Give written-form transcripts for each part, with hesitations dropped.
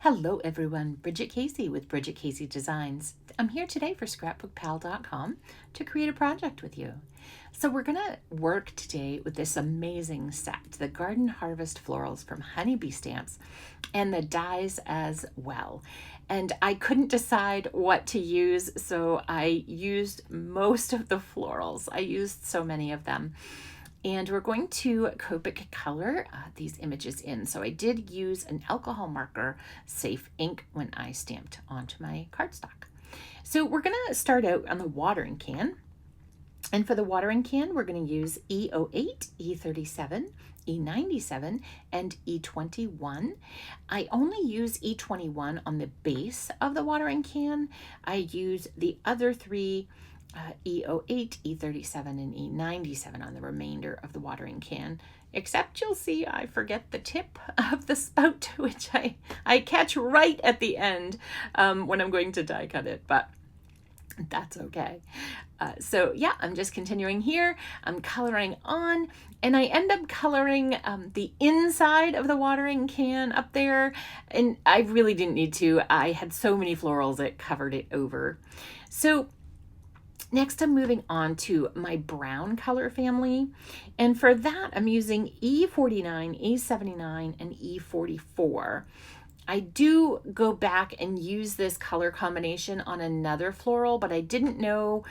Hello everyone, Bridget Casey with Bridget Casey Designs. I'm here today for ScrapbookPal.com to create a project with you. So we're going to work today with this amazing set, the Garden Harvest Florals from Honeybee Stamps, and the dies as well. And I couldn't decide what to use, so I used most of the florals. I used so many of them. And we're going to Copic color these images in. So I did use an alcohol marker safe ink when I stamped onto my cardstock. So we're going to start out on the watering can. And for the watering can, we're going to use E08, E37, E97, and E21. I only use E21 on the base of the watering can. I use the other three E08, E37, and E97 on the remainder of the watering can, except you'll see I forget the tip of the spout, which I catch right at the end when I'm going to die cut it, but that's okay. So yeah, I'm just continuing here. I'm coloring on, and I end up coloring the inside of the watering can up there, and I really didn't need to. I had so many florals it covered it over. So next, I'm moving on to my brown color family, and for that I'm using E49, E79, and E44. I do go back and use this color combination on another floral, but I didn't know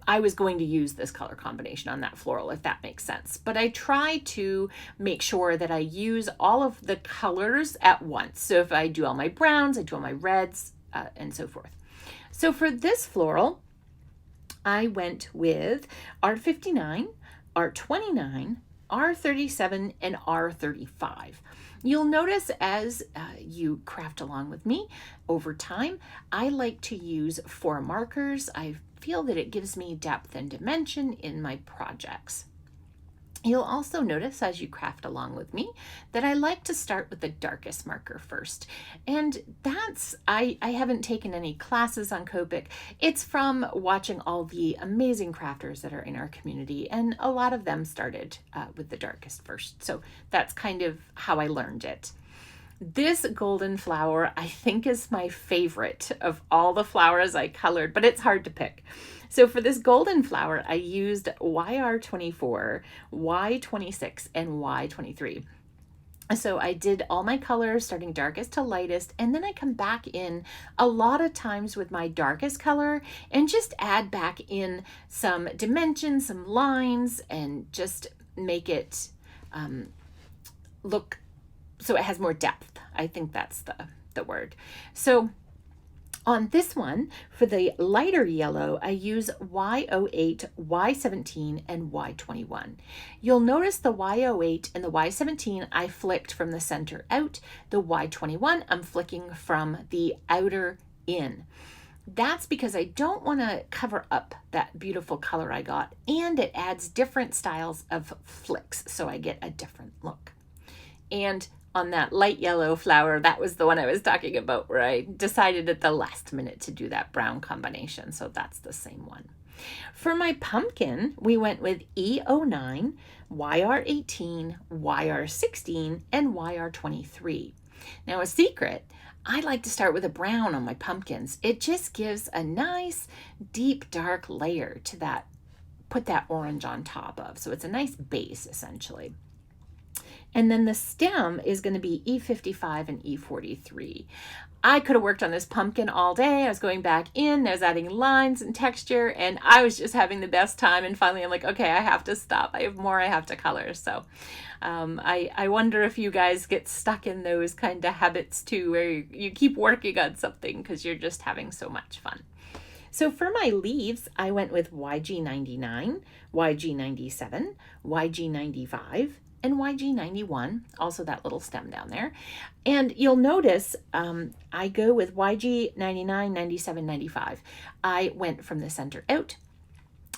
I was going to use this color combination on that floral, if that makes sense. But I try to make sure that I use all of the colors at once. So if I do all my browns, I do all my reds, and so forth. So for this floral, I went with R59, R29, R37, and R35. You'll notice as you craft along with me over time, I like to use 4 markers. I feel that it gives me depth and dimension in my projects. You'll also notice as you craft along with me that I like to start with the darkest marker first. And that's, I haven't taken any classes on Copic. It's from watching all the amazing crafters that are in our community, and a lot of them started with the darkest first. So that's kind of how I learned it. This golden flower I think is my favorite of all the flowers I colored, but it's hard to pick. So for this golden flower, I used YR24, Y26, and Y23. So I did all my colors starting darkest to lightest, and then I come back in a lot of times with my darkest color and just add back in some dimension, some lines, and just make it look so it has more depth. I think that's the word. So on this one, for the lighter yellow, I use Y08, Y17, and Y21. You'll notice the Y08 and the Y17 I flicked from the center out. The Y21 I'm flicking from the outer in. That's because I don't want to cover up that beautiful color I got, and it adds different styles of flicks, so I get a different look. And on that light yellow flower, that was the one I was talking about where I decided at the last minute to do that brown combination. So that's the same one. For my pumpkin, we went with E09, YR18, YR16, and YR23. Now a secret, I like to start with a brown on my pumpkins. It just gives a nice deep dark layer to that, put that orange on top of. So it's a nice base essentially. And then the stem is going to be E55 and E43. I could have worked on this pumpkin all day. I was going back in, I was adding lines and texture, and I was just having the best time. And finally I'm like, okay, I have to stop. I have more I have to color. So I wonder if you guys get stuck in those kind of habits too, where you keep working on something because you're just having so much fun. So for my leaves, I went with YG99, YG97, YG95, and YG91, also that little stem down there. And you'll notice I go with YG99, 97, 95. I went from the center out.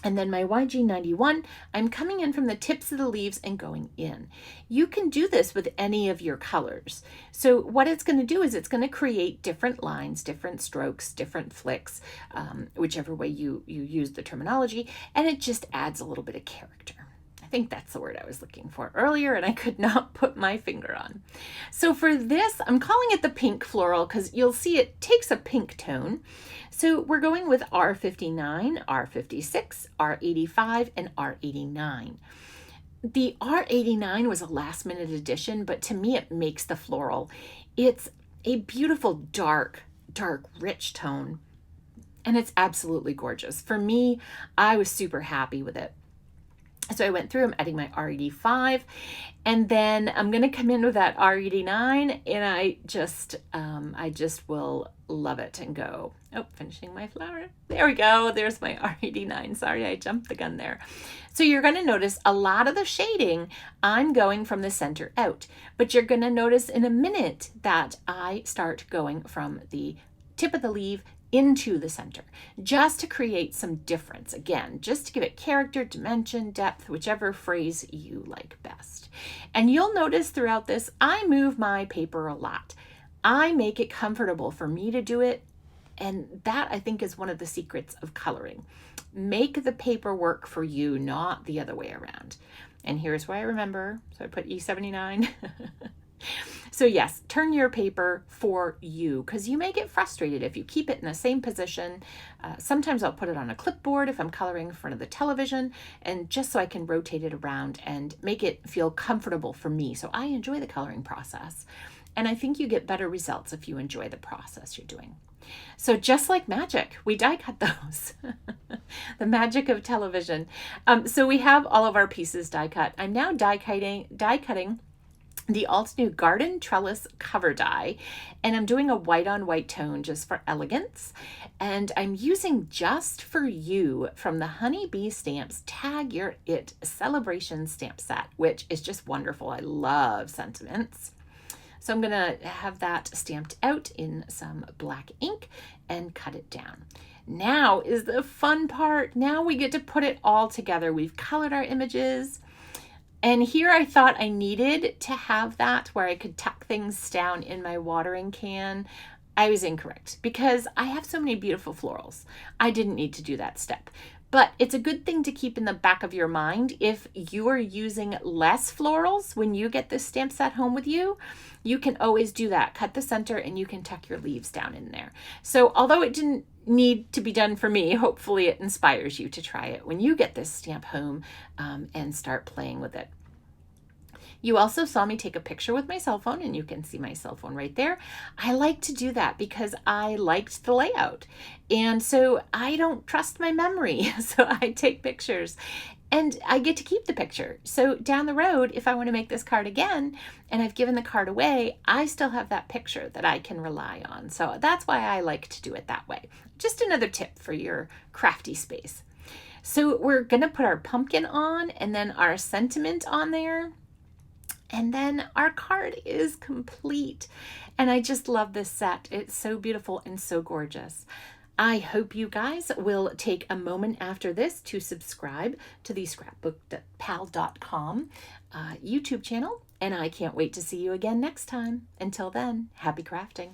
And then my YG91, I'm coming in from the tips of the leaves and going in. You can do this with any of your colors. So what it's going to do is it's going to create different lines, different strokes, different flicks, whichever way you use the terminology, and it just adds a little bit of character. I think that's the word I was looking for earlier, and I could not put my finger on. So for this, I'm calling it the pink floral because you'll see it takes a pink tone. So we're going with R59, R56, R85, and R89. The R89 was a last minute addition, but to me it makes the floral. It's a beautiful dark, rich tone, and it's absolutely gorgeous. For me, I was super happy with it. So I went through, I'm adding my R85, and then I'm going to come in with that R89, and I just will love it and go, oh, finishing my flower. There we go. There's my R89. Sorry, I jumped the gun there. So you're going to notice a lot of the shading, I'm going from the center out, but you're going to notice in a minute that I start going from the tip of the leaf into the center, just to create some difference. Again, just to give it character, dimension, depth, whichever phrase you like best. And you'll notice throughout this, I move my paper a lot. I make it comfortable for me to do it. And that, I think, is one of the secrets of coloring. Make the paper work for you, not the other way around. And here's why I remember. So I put E79. So yes, turn your paper for you, because you may get frustrated if you keep it in the same position. Sometimes I'll put it on a clipboard if I'm coloring in front of the television, and just so I can rotate it around and make it feel comfortable for me. So I enjoy the coloring process. And I think you get better results if you enjoy the process you're doing. So just like magic, we die cut those. The magic of television. So we have all of our pieces die cut. I'm now die cutting the Alt New Garden Trellis Cover Die, and I'm doing a white on white tone just for elegance. And I'm using Just For You from the Honey Bee Stamps Tag Your It Celebration Stamp Set, which is just wonderful. I love sentiments. So I'm gonna have that stamped out in some black ink and cut it down. Now is the fun part. Now we get to put it all together. We've colored our images. And here I thought I needed to have that where I could tuck things down in my watering can. I was incorrect because I have so many beautiful florals. I didn't need to do that step. But it's a good thing to keep in the back of your mind. If you are using less florals when you get this stamp set home with you, you can always do that. Cut the center and you can tuck your leaves down in there. So although it didn't need to be done for me, hopefully it inspires you to try it when you get this stamp home and start playing with it. You also saw me take a picture with my cell phone, and you can see my cell phone right there. I like to do that because I liked the layout. And so I don't trust my memory. So I take pictures and I get to keep the picture. So down the road, if I want to make this card again and I've given the card away, I still have that picture that I can rely on. So that's why I like to do it that way. Just another tip for your crafty space. So we're going to put our pumpkin on and then our sentiment on there. And then our card is complete. And I just love this set. It's so beautiful and so gorgeous. I hope you guys will take a moment after this to subscribe to the ScrapbookPal.com YouTube channel. And I can't wait to see you again next time. Until then, happy crafting.